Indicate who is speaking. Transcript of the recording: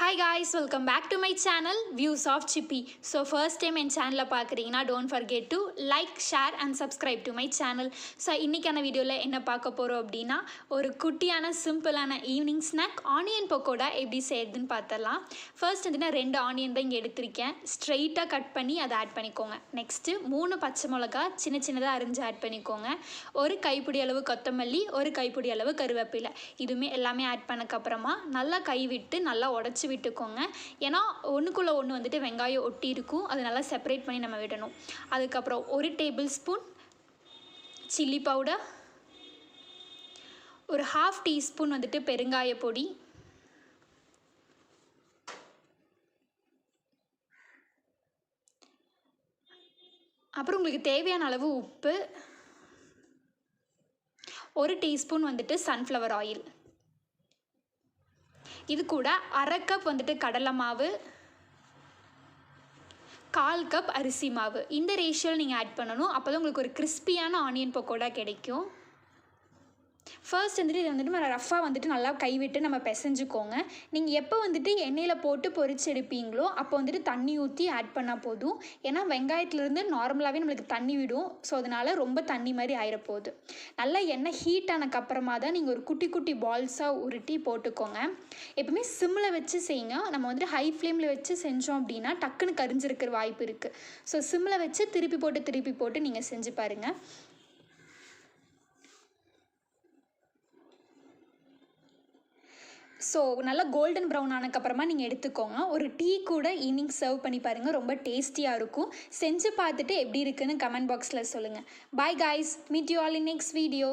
Speaker 1: Hi guys, welcome back to my channel Views of Chippy. So first time என் சேனலை பார்க்குறீங்கன்னா don't forget to like, share and subscribe to my channel. So இன்றைக்கான வீடியோவில் என்ன பார்க்க போகிறோம் அப்படின்னா ஒரு குட்டியான சிம்பிளான ஈவினிங் ஸ்நாக் ஆனியன் பக்கோடா எப்படி செய்யுதுன்னு பார்த்துடலாம். ஃபர்ஸ்ட் வந்துன்னா 2 ஆனியன் தான் இங்கே எடுத்திருக்கேன். ஸ்ட்ரெயிட்டாக கட் பண்ணி அதை ஆட் பண்ணிக்கோங்க. நெக்ஸ்ட்டு 3 பச்சை மிளகா சின்ன சின்னதாக அரிஞ்சு ஆட் பண்ணிக்கோங்க. ஒரு கைப்பிடி அளவு கொத்தமல்லி, ஒரு கைப்பிடி அளவு கருவேப்பிலை, இதுவுமே எல்லாமே ஆட் பண்ணக்கப்புறமா நல்லா கை விட்டு நல்லா உடச்சி விட்டுக்கோங்க. ஏன்னா ஒன்றுக்குள்ளே ஒன்று வந்துட்டு வெங்காயம் ஒட்டி இருக்கும், அது நல்லா செப்பரேட் பண்ணி நம்ம விடணும். அதுக்கப்புறம் 1 டேபிள் ஸ்பூன் சில்லி பவுடர், ஒரு 1/2 டீஸ்பூன் வந்துட்டு பெருங்காய பொடி, அப்புறம் உங்களுக்கு தேவையான அளவு உப்பு, 1 டீஸ்பூன் வந்துட்டு சன்ஃப்ளவர் ஆயில், இது கூட 1/2 கப் வந்துட்டு கடலை மாவு, 1/4 கப் அரிசி மாவு. இந்த ரேஷியோவில் நீங்கள் ஆட் பண்ணணும். அப்போ தான் உங்களுக்கு ஒரு கிறிஸ்பியான ஆனியன் பக்கோடா கிடைக்கும். ஃபர்ஸ்ட் வந்துட்டு இதை வந்துட்டு ரஃப்பாக வந்துட்டு நல்லா கைவிட்டு நம்ம பிசைஞ்சுக்கோங்க. நீங்கள் எப்போ வந்துட்டு எண்ணெயில் போட்டு பொரிச்சு எடுப்பீங்களோ அப்போ வந்துட்டு தண்ணி ஊற்றி ஆட் பண்ணால் போதும். ஏன்னா வெங்காயத்துலேருந்து நார்மலாகவே நம்மளுக்கு தண்ணி விடும். ஸோ அதனால் ரொம்ப தண்ணி மாதிரி ஆயிடப்போகுது. நல்லா எண்ணெய் ஹீட் ஆனக்கப்புறமா தான் நீங்கள் ஒரு குட்டி குட்டி பால்ஸாக உருட்டி போட்டுக்கோங்க. எப்பவுமே சிம்மில் வச்சு செய்யுங்க. நம்ம வந்துட்டு ஹை ஃப்ளேமில் வச்சு செஞ்சோம் அப்படின்னா டக்குன்னு கரிஞ்சிருக்கிற வாய்ப்பு இருக்குது. ஸோ சிம்மில் வச்சு திருப்பி போட்டு நீங்கள் செஞ்சு பாருங்கள். ஸோ நல்லா கோல்டன் ப்ரௌன் ஆனதுக்கப்புறமா நீங்கள் எடுத்துக்கோங்க. ஒரு டீ கூட ஈவினிங் சர்வ் பண்ணி பாருங்கள், ரொம்ப டேஸ்டியாக இருக்கும். செஞ்சு பார்த்துட்டு எப்படி இருக்குன்னு கமெண்ட் பாக்ஸில் சொல்லுங்கள். Bye guys, meet you all in next video.